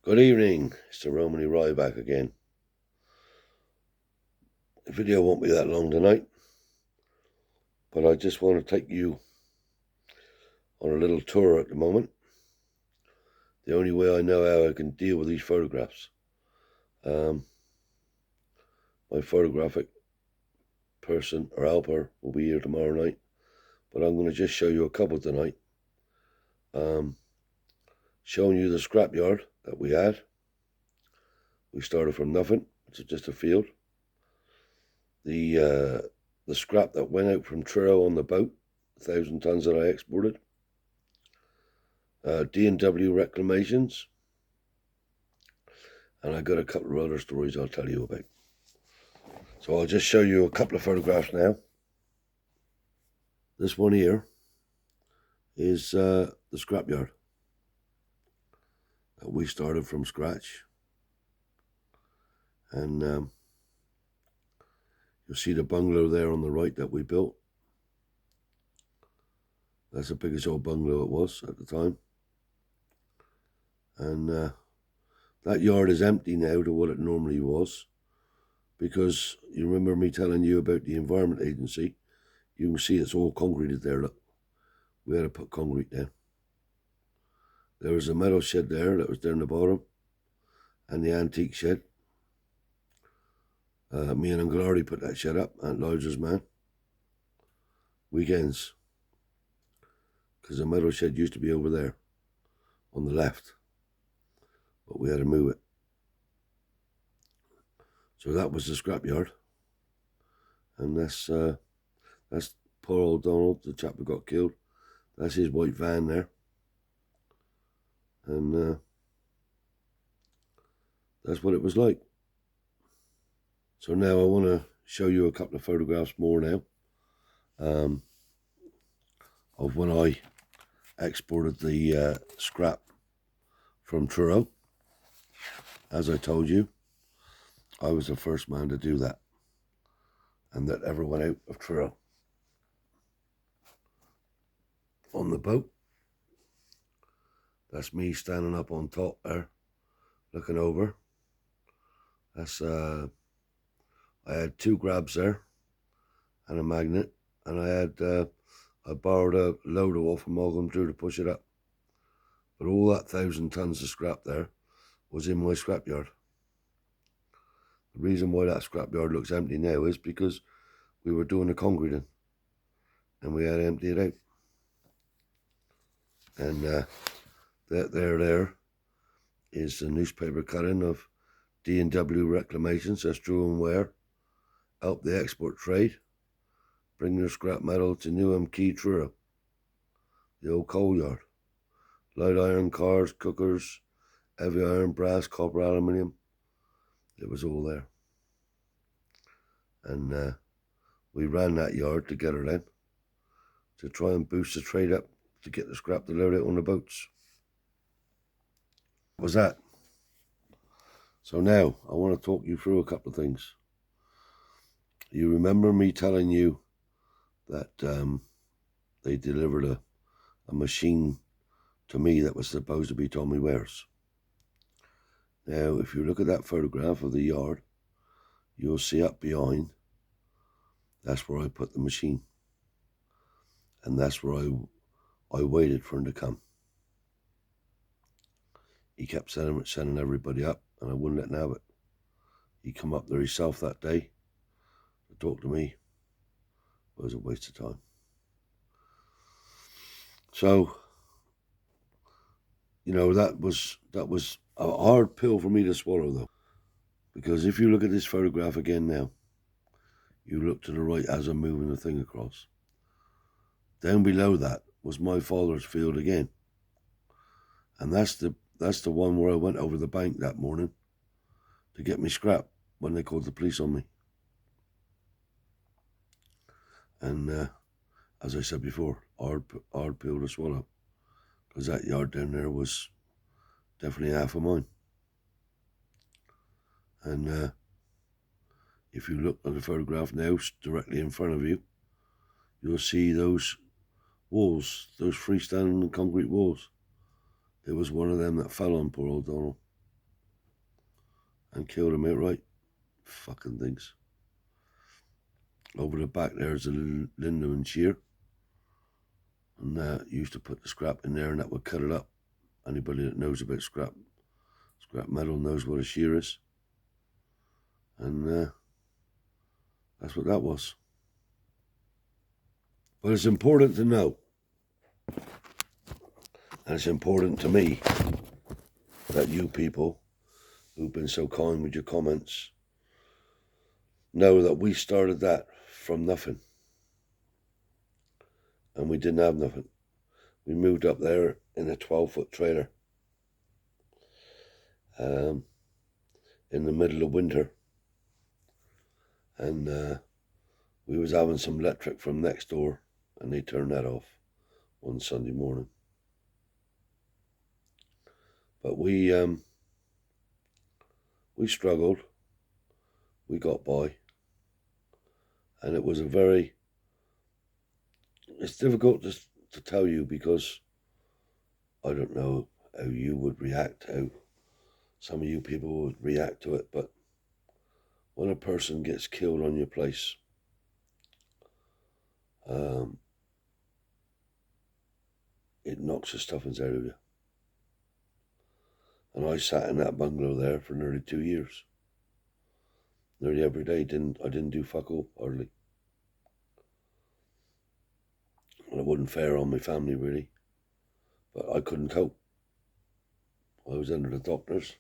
Good evening, it's the Romany Rye back again. The video won't be that long tonight, but I just want to take you on a little tour at the moment. The only way I know how I can deal with these photographs. My photographic person or helper will be here tomorrow night, but I'm going to just show you a couple tonight. Showing you the scrapyard that we had. We started from nothing, it's just a field. The scrap that went out from Truro on the boat, 1,000 tons that I exported. D&W reclamations, and I got a couple of other stories I'll tell you about. So I'll just show you a couple of photographs now. This one here is the scrapyard that we started from scratch, and you'll see the bungalow there on the right that we built. That's the biggest old bungalow it was at the time. And that yard is empty now to what it normally was, because you remember me telling you about the Environment Agency. You can see it's all concreted there, look. We had to put concrete down. There was a metal shed there that was down the bottom, and the antique shed. Me and Uncle Artie put that shed up, Aunt Liza's man. Weekends. Because the metal shed used to be over there, on the left. But we had to move it. So that was the scrapyard. And that's poor old Donald, the chap who got killed. That's his white van there. And that's what it was like. So now I want to show you a couple of photographs more now of when I exported the scrap from Truro. As I told you, I was the first man to do that, and that ever went out of Truro. On the boat, that's me standing up on top there, looking over. That's I had 2 grabs there and a magnet, and I borrowed a loader off from Morgan Drew to push it up. But all that 1,000 tons of scrap there was in my scrapyard. The reason why that scrapyard looks empty now is because we were doing the concreting and we had to empty it out. And there is the newspaper cutting of D&W reclamations. That's Drew and Ware. Help the export trade. Bring their scrap metal to Newham Quay, Truro. The old coal yard. Light iron, cars, cookers, heavy iron, brass, copper, aluminium. It was all there. And we ran that yard together then to try and boost the trade up to get the scrap to load out on the boats. What was that? So now I want to talk you through a couple of things. You remember me telling you that they delivered a machine to me that was supposed to be Tommy Ware's. Now, if you look at that photograph of the yard, you'll see up behind, that's where I put the machine. And that's where I waited for him to come. He kept sending everybody up, and I wouldn't let him have it. He come up there himself that day to talk to me. It was a waste of time. So, you know, that was a hard pill for me to swallow, though. Because if you look at this photograph again now, you look to the right as I'm moving the thing across. Down below that was my father's field again. And that's the one where I went over the bank that morning to get me scrap when they called the police on me. And as I said before, hard pill to swallow, because that yard down there was definitely half of mine. And if you look at the photograph now, directly in front of you, you'll see those walls, those freestanding concrete walls. It was one of them that fell on poor old Donald. and killed them outright. Fucking things. Over the back there's a Lindemann shear, and used to put the scrap in there and that would cut it up. Anybody that knows about scrap metal knows what a shear is. And that's what that was. But it's important to know, and it's important to me, that you people who've been so kind with your comments know that we started that from nothing. And we didn't have nothing. We moved up there in a 12-foot trailer in the middle of winter. And we was having some electric from next door, and they turned that off one Sunday morning. But we struggled. We got by. And it was it's difficult to tell you, because I don't know how you would react, how some of you people would react to it, but when a person gets killed on your place, it knocks the stuffings out of you. And I sat in that bungalow there for nearly 2 years. Nearly every day. I didn't do fuck all, hardly. And it wasn't fair on my family, really. But I couldn't cope. I was under the doctors.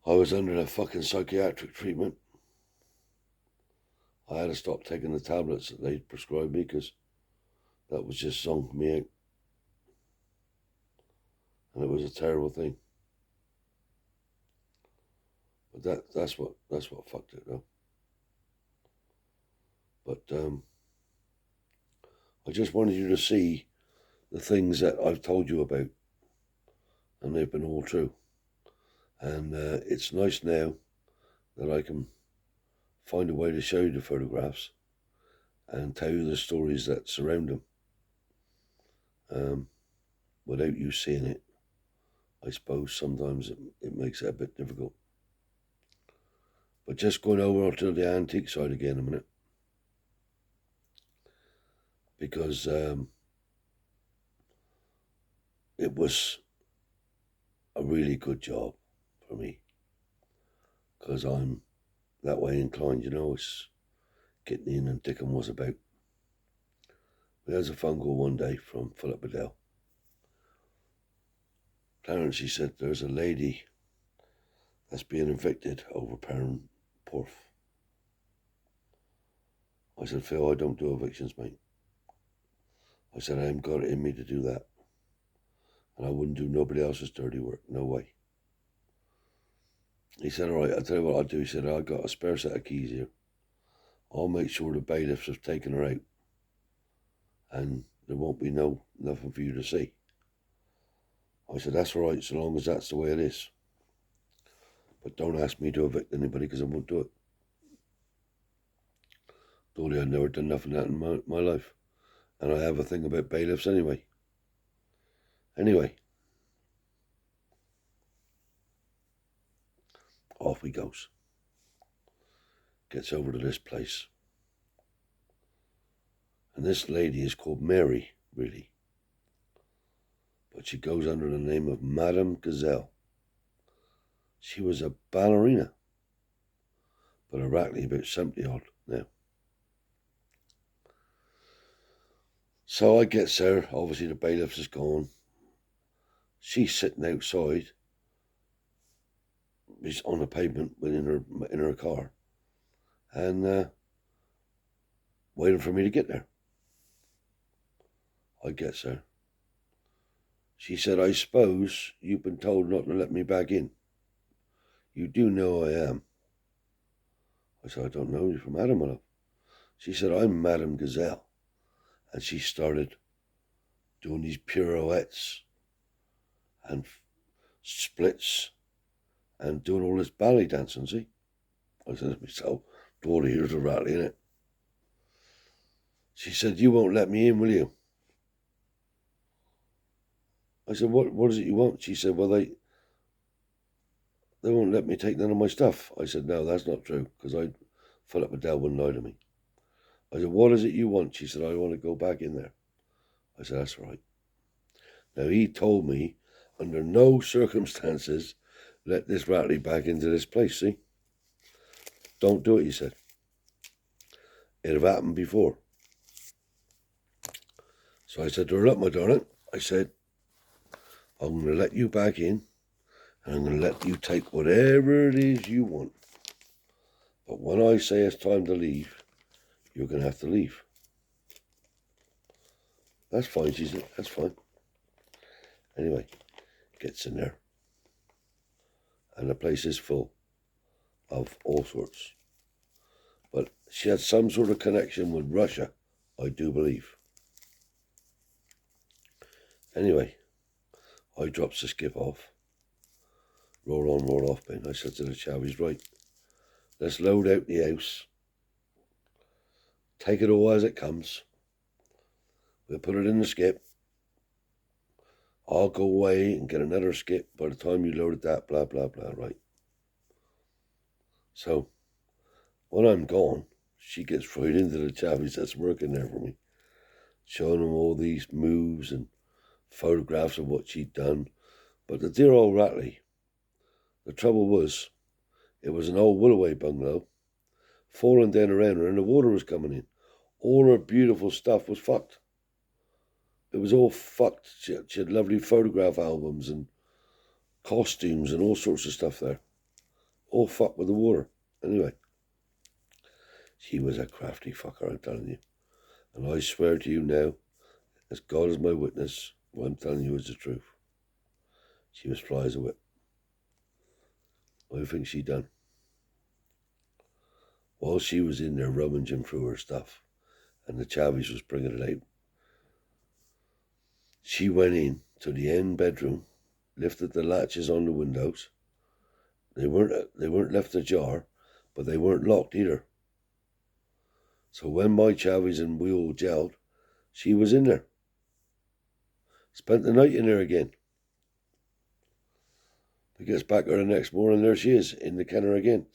I was under the fucking psychiatric treatment. I had to stop taking the tablets that they prescribed me, because that was just zonked me out. And it was a terrible thing. But that's what fucked it, though. But I just wanted you to see the things that I've told you about, and they've been all true. And it's nice now that I can find a way to show you the photographs and tell you the stories that surround them without you seeing it. I suppose sometimes it makes it a bit difficult. But just going over to the antique side again a minute, because it was a really good job for me, because I'm that way inclined, it's getting in and dicking was about. We had a phone call one day from Philip Adele. Clarence, he said, there's a lady that's being evicted over Perrin Porth. I said, Phil, I don't do evictions, mate. I said, I haven't got it in me to do that. And I wouldn't do nobody else's dirty work, no way. He said, all right, I'll tell you what I'll do. He said, I've got a spare set of keys here. I'll make sure the bailiffs have taken her out, and there won't be nothing for you to see. I said, that's all right, so long as that's the way it is. But don't ask me to evict anybody, because I won't do it. Told you I'd never done nothing like that in my life. And I have a thing about bailiffs anyway. Anyway. Off he goes. Gets over to this place. And this lady is called Mary, really. But she goes under the name of Madame Gazelle. She was a ballerina. But apparently about 70 odd now. So I gets there. Obviously the bailiffs is gone. She's sitting outside. She's on the pavement in her car. And waiting for me to get there. I gets there. She said, I suppose you've been told not to let me back in. You do know I am. I said, I don't know you from Adam, my love. She said, I'm Madame Gazelle. And she started doing these pirouettes and splits and doing all this ballet dancing, see? I said to myself, daughter, here's a rattle, innit? She said, you won't let me in, will you? I said, what is it you want? She said, well, they won't let me take none of my stuff. I said, no, that's not true, because Philip Adele wouldn't lie to me. I said, what is it you want? She said, I want to go back in there. I said, that's right. Now, he told me, under no circumstances, let this Ratley back into this place, see? Don't do it, he said. It have happened before. So I said to her, look, my darling, I said, I'm going to let you back in, and I'm going to let you take whatever it is you want. But when I say it's time to leave, you're going to have to leave. That's fine, she said, that's fine. Anyway, gets in there. And the place is full of all sorts. But she had some sort of connection with Russia, I do believe. Anyway, I drops the skip off. Roll on, roll off, Ben. I said to the chavies, right, let's load out the house. Take it all as it comes. We'll put it in the skip. I'll go away and get another skip by the time you loaded that, blah, blah, blah, right? So, when I'm gone, she gets right into the chavies that's working there for me, showing them all these moves and photographs of what she'd done. But the dear old Ratley, the trouble was, it was an old Willoway bungalow, falling down around her, and the water was coming in. All her beautiful stuff was fucked. It was all fucked. She had lovely photograph albums and costumes and all sorts of stuff there. All fucked with the water. Anyway, she was a crafty fucker, I'm telling you. And I swear to you now, as God is my witness, what I'm telling you is the truth. She was fly as a whip. What do you think she done? While she was in there rummaging through her stuff, and the chavies was bringing it out, she went in to the end bedroom, lifted the latches on the windows. They weren't left ajar, but they weren't locked either. So when my chavies and we all gelled, she was in there. Spent the night in there again. He gets back there the next morning, there she is, in the kennel again.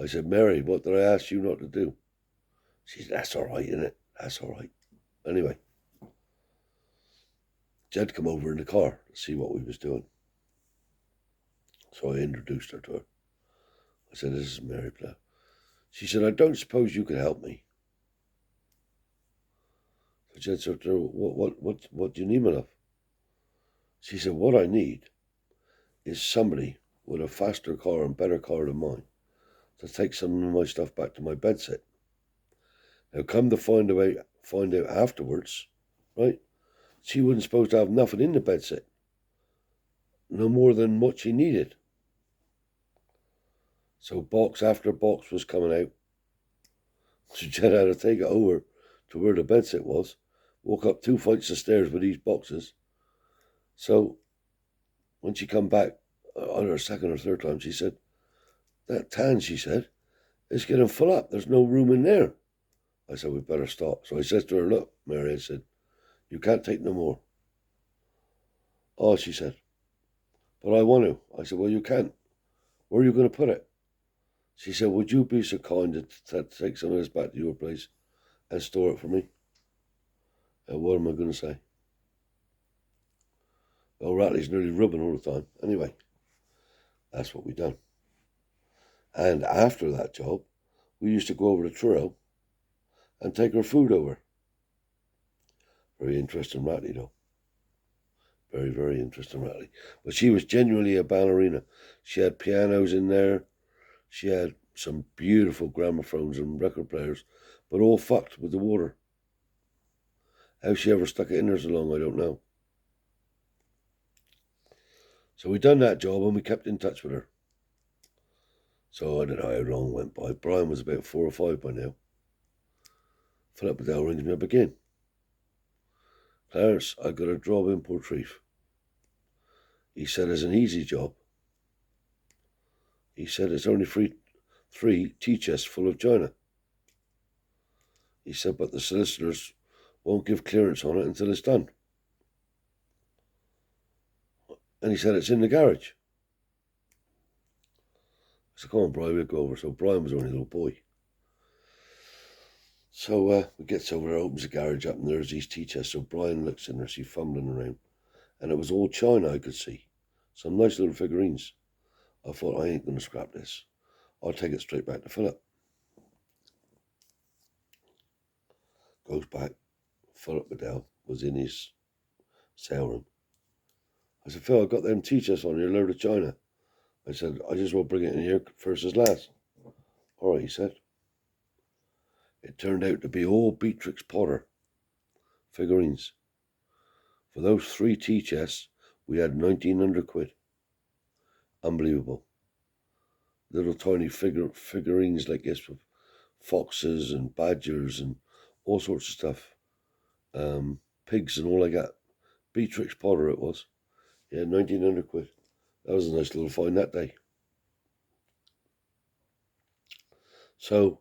I said, Mary, what did I ask you not to do? She said, that's all right, innit? That's all right. Anyway, Jed come over in the car to see what we was doing. So I introduced her to her. I said, this is Mary Plough. She said, I don't suppose you could help me. So Jed said to her, what do you need, my love? She said, what I need is somebody with a faster car and better car than mine to take some of my stuff back to my bedsit. Now, come to find out afterwards, right? She wasn't supposed to have nothing in the bedsit, no more than what she needed. So box after box was coming out. So Jen had to take it over to where the bedsit was, walk up 2 flights of stairs with these boxes. So when she come back on her second or third time, she said, that tan, she said, is getting full up. There's no room in there. I said, we better stop. So I said to her, look, Mary, I said, you can't take no more. Oh, she said, but I want to. I said, well, you can't. Where are you going to put it? She said, would you be so kind to take some of this back to your place and store it for me? And what am I going to say? Well, Ratley's nearly rubbing all the time. Anyway, that's what we done. And after that job, we used to go over to Truro and take her food over. Very interesting Ratley, though. Very, very interesting Ratley. But she was genuinely a ballerina. She had pianos in there. She had some beautiful gramophones and record players, but all fucked with the water. How she ever stuck it in there so long, I don't know. So we done that job and we kept in touch with her. So I don't know how long went by. Brian was about 4 or 5 by now. Philip Adele rings me up again. Clarence, I got a job in Portreif. He said it's an easy job. He said it's only three tea chests full of china. He said, but the solicitors won't give clearance on it until it's done. And he said it's in the garage. So come on, Brian, we'll go over. So Brian was only a little boy. So we gets over there, opens the garage up, and there's these tea chests. So Brian looks in there, she's fumbling around. And it was all china I could see. Some nice little figurines. I thought, I ain't going to scrap this. I'll take it straight back to Philip. Goes back. Philip Bedell was in his sale room. I said, Phil, I got them tea chests on here, load of china. I said, I just want to bring it in here first as last. All right, he said. It turned out to be all Beatrix Potter figurines. For those 3 tea chests, we had 1,900 quid. Unbelievable. Little tiny figurines like this with foxes and badgers and all sorts of stuff. Pigs and all like that. Beatrix Potter it was. Yeah, 1,900 quid. That was a nice little find that day. So,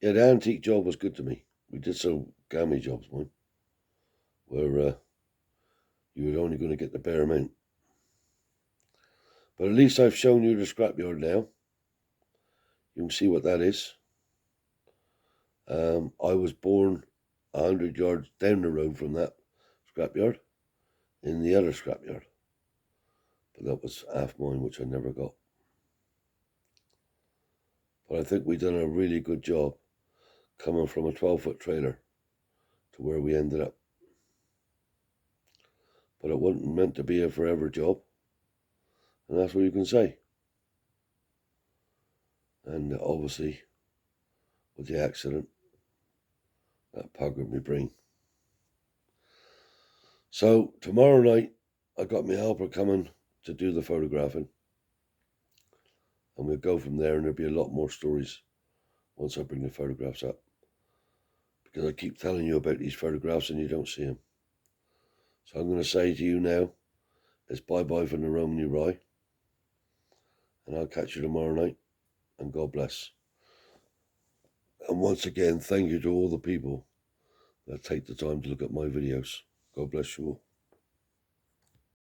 yeah, the antique job was good to me. We did some gammy jobs, mine, where you were only going to get the bare amount. But at least I've shown you the scrapyard now. You can see what that is. I was born 100 yards down the road from that scrapyard, in the other scrapyard. But that was half mine, which I never got. But I think we've done a really good job coming from a 12-foot trailer to where we ended up. But it wasn't meant to be a forever job. And that's what you can say. And obviously, with the accident, that puckered my brain. So tomorrow night, I got my helper coming to do the photographing. And we'll go from there, and there'll be a lot more stories once I bring the photographs up. Because I keep telling you about these photographs and you don't see them. So I'm going to say to you now, it's bye-bye from the Romany Rye. And I'll catch you tomorrow night. And God bless. And once again, thank you to all the people that take the time to look at my videos. God bless you all.